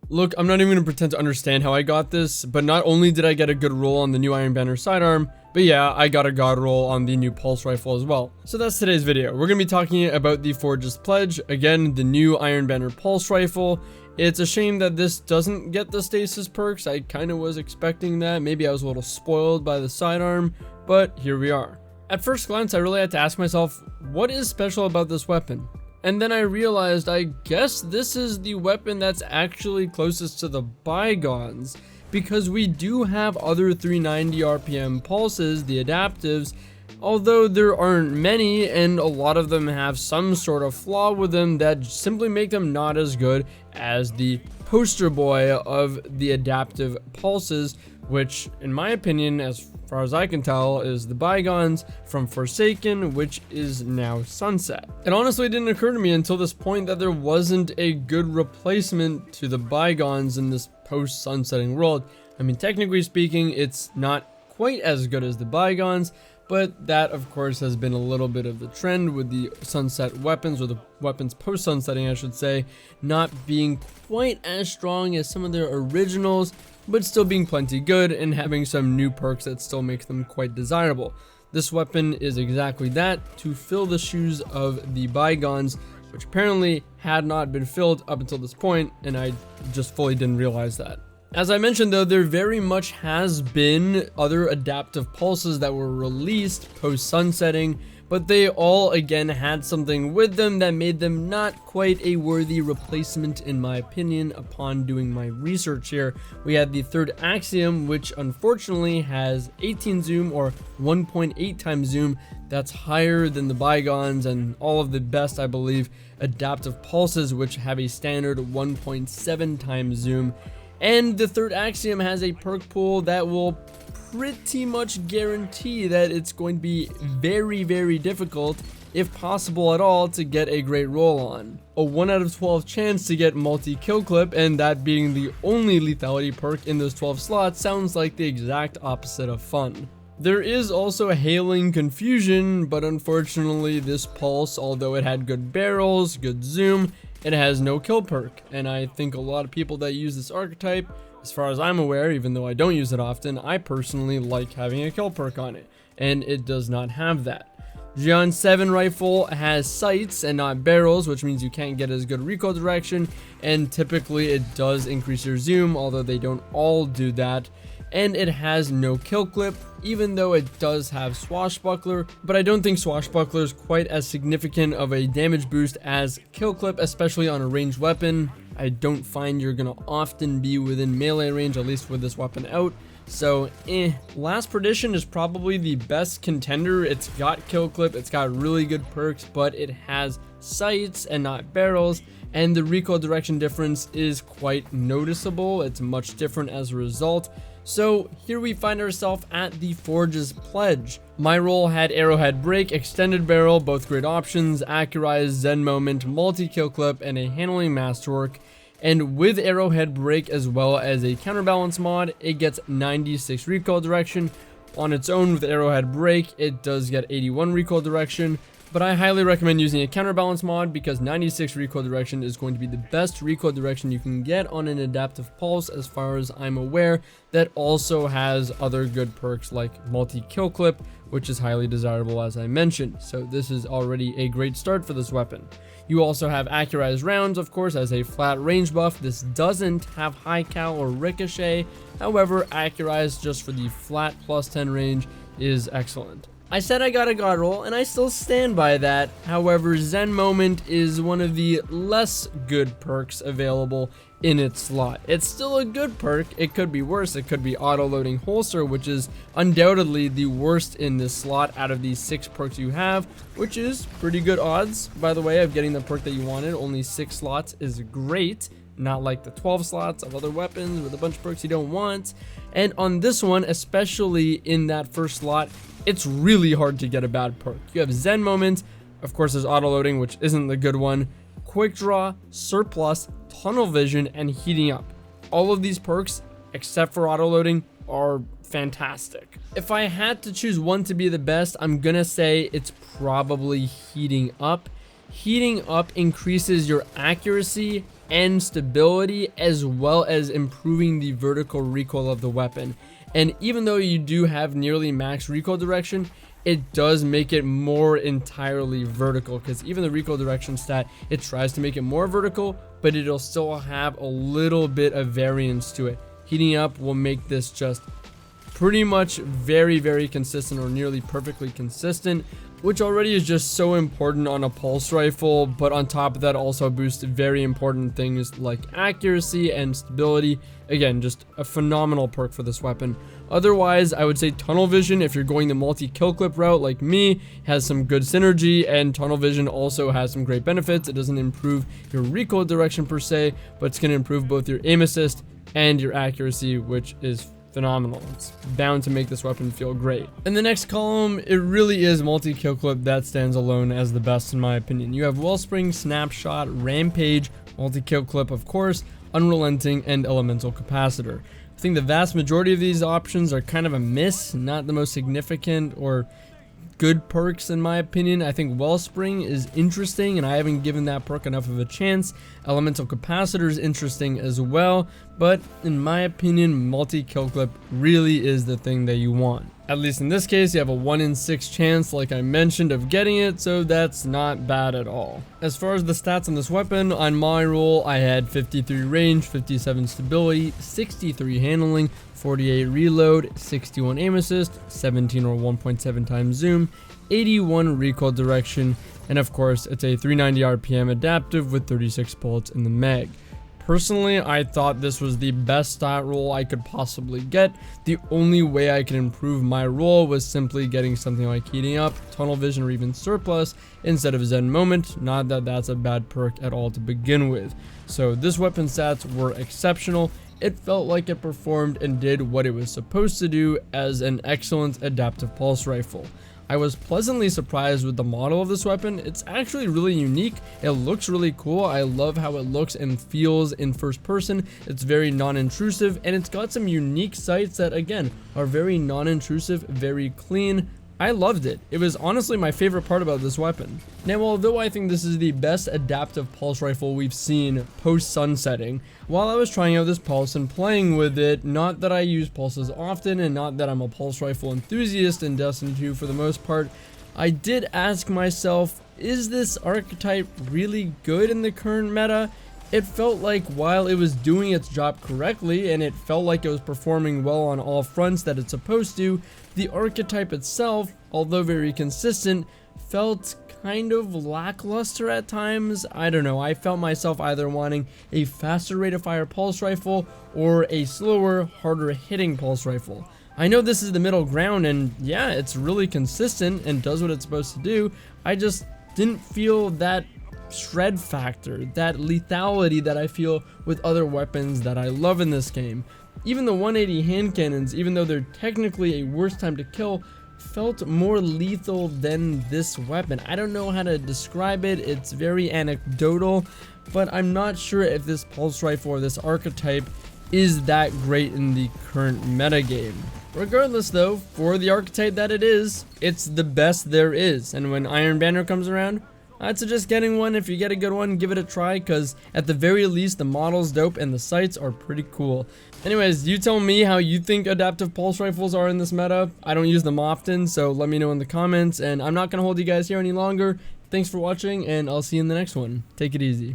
Look, I'm not even gonna pretend to understand how I got this, but not only did I get a good roll on the new Iron Banner sidearm, but yeah, I got a god roll on the new pulse rifle as well. So that's today's video. We're gonna be talking about the Forge's Pledge, again, the new Iron Banner pulse rifle. It's a shame that this doesn't get the stasis perks. I kind of was expecting that. Maybe I was a little spoiled by the sidearm, but here we are. At first glance, I really had to ask myself, what is special about this weapon? And then I realized, I guess this is the weapon that's actually closest to the Bygones, because we do have other 390 RPM pulses, the adaptives, although there aren't many, and a lot of them have some sort of flaw with them that simply make them not as good as the poster boy of the adaptive pulses, which in my opinion, as far as I can tell, is the Bygones from Forsaken, which is now Sunset. It honestly didn't occur to me until this point that there wasn't a good replacement to the Bygones in this post-sunsetting world. I mean, technically speaking, it's not quite as good as the Bygones, but that of course has been a little bit of the trend with the sunset weapons, or the weapons post-sunsetting I should say, not being quite as strong as some of their originals, but still being plenty good and having some new perks that still make them quite desirable. This weapon is exactly that, to fill the shoes of the Bygones, which apparently had not been filled up until this point, and I just fully didn't realize that. As I mentioned though, there very much has been other adaptive pulses that were released post-sunsetting, but they all again had something with them that made them not quite a worthy replacement in my opinion upon doing my research here. We had the third axiom, which unfortunately has 18 zoom or 1.8 times zoom. That's higher than the Bygones and all of the best, I believe, adaptive pulses, which have a standard 1.7 times zoom. And the third axiom has a perk pool that will pretty much guarantee that it's going to be very, very difficult, if possible at all, to get a great roll on. A 1 out of 12 chance to get multi-kill clip, and that being the only lethality perk in those 12 slots sounds like the exact opposite of fun. There is also hailing confusion, but unfortunately this pulse, although it had good barrels, good zoom, it has no kill perk, and I think a lot of people that use this archetype, as far as I'm aware, even though I don't use it often, I personally like having a kill perk on it, and it does not have that. Gion 7 rifle has sights and not barrels, which means you can't get as good recoil direction, and typically it does increase your zoom, although they don't all do that. And it has no kill clip, even though it does have Swashbuckler, but I don't think Swashbuckler is quite as significant of a damage boost as kill clip, especially on a ranged weapon. I don't find you're gonna often be within melee range, at least with this weapon out. So, Last Perdition is probably the best contender. It's got kill clip, it's got really good perks, but it has sights and not barrels, and the recoil direction difference is quite noticeable. It's much different as a result. So here we find ourselves at the Forge's Pledge. My roll had Arrowhead Break, Extended Barrel, both great options, Accurize, Zen Moment, Multi-Kill Clip, and a Handling Masterwork. And with Arrowhead Break as well as a Counterbalance mod, it gets 96 recoil direction. On its own with Arrowhead Break, it does get 81 recoil direction. But I highly recommend using a Counterbalance mod because 96 recoil direction is going to be the best recoil direction you can get on an adaptive pulse as far as I'm aware, that also has other good perks like multi-kill clip, which is highly desirable as I mentioned. So this is already a great start for this weapon. You also have Accurized rounds, of course, as a flat range buff. This doesn't have high cal or ricochet. However, Accurized just for the flat plus 10 range is excellent. I said I got a god roll, and I still stand by that. However, Zen Moment is one of the less good perks available in its slot. It's still a good perk. It could be worse. It could be auto-loading holster, which is undoubtedly the worst in this slot out of these 6 perks you have, which is pretty good odds, by the way, of getting the perk that you wanted. Only 6 slots is great. Not like the 12 slots of other weapons with a bunch of perks you don't want. And on this one, especially in that first slot, it's really hard to get a bad perk. You have Zen Moment, of course there's auto loading, which isn't the good one, Quick Draw, Surplus, Tunnel Vision, and Heating Up. All of these perks, except for auto loading, are fantastic. If I had to choose one to be the best, I'm gonna say it's probably Heating Up. Heating Up increases your accuracy and stability, as well as improving the vertical recoil of the weapon. And even though you do have nearly max recoil direction, it does make it more entirely vertical, because even the recoil direction stat, it tries to make it more vertical, but it'll still have a little bit of variance to it. Heating up will make this just pretty much very consistent, or nearly perfectly consistent, which already is just so important on a pulse rifle. But on top of that, also boosts very important things like accuracy and stability. Again, just a phenomenal perk for this weapon. Otherwise, I would say tunnel vision, if you're going the multi-kill clip route like me, has some good synergy, and tunnel vision also has some great benefits. It doesn't improve your recoil direction per se, but it's going to improve both your aim assist and your accuracy, which is phenomenal. It's bound to make this weapon feel great. In the next column, it really is multi-kill clip that stands alone as the best in my opinion. You have Wellspring, Snapshot, Rampage, multi-kill clip of course, Unrelenting, and Elemental Capacitor. I think the vast majority of these options are kind of a miss, not the most significant or good perks in my opinion. I think Wellspring is interesting, and I haven't given that perk enough of a chance. Elemental Capacitor is interesting as well, but in my opinion, multi-kill clip really is the thing that you want. At least in this case, you have a 1 in 6 chance, like I mentioned, of getting it, so that's not bad at all. As far as the stats on this weapon, on my roll, I had 53 range, 57 stability, 63 handling, 48 reload, 61 aim assist, 17 or 1.7 times zoom, 81 recoil direction, and of course, it's a 390 RPM adaptive with 36 bullets in the mag. Personally, I thought this was the best stat roll I could possibly get. The only way I could improve my roll was simply getting something like heating up, tunnel vision, or even surplus instead of Zen moment. Not that that's a bad perk at all to begin with. So this weapon stats were exceptional. It felt like it performed and did what it was supposed to do as an excellent adaptive pulse rifle. I was pleasantly surprised with the model of this weapon. It's actually really unique. It looks really cool. I love how it looks and feels in first person. It's very non-intrusive, and it's got some unique sights that again are very non-intrusive, very clean. I loved it. It was honestly my favorite part about this weapon. Now, although I think this is the best adaptive pulse rifle we've seen post sunsetting, while I was trying out this pulse and playing with it, not that I use pulses often and not that I'm a pulse rifle enthusiast in Destiny 2 for the most part, I did ask myself, is this archetype really good in the current meta? It felt like while it was doing its job correctly and it felt like it was performing well on all fronts that it's supposed to, the archetype itself, although very consistent, felt kind of lackluster at times. I don't know, I felt myself either wanting a faster rate of fire pulse rifle or a slower, harder hitting pulse rifle. I know this is the middle ground, and yeah, it's really consistent and does what it's supposed to do. I just didn't feel that shred factor, that lethality that I feel with other weapons that I love in this game. Even the 180 hand cannons, even though they're technically a worse time to kill, felt more lethal than this weapon. I don't know how to describe it, it's very anecdotal, but I'm not sure if this pulse rifle or this archetype is that great in the current metagame. Regardless though, for the archetype that it is, it's the best there is, and when Iron Banner comes around, I'd suggest getting one. If you get a good one, give it a try, because at the very least the model's dope and the sights are pretty cool. Anyways, you tell me how you think adaptive pulse rifles are in this meta. I don't use them often, so let me know in the comments, and I'm not going to hold you guys here any longer. Thanks for watching, and I'll see you in the next one. Take it easy.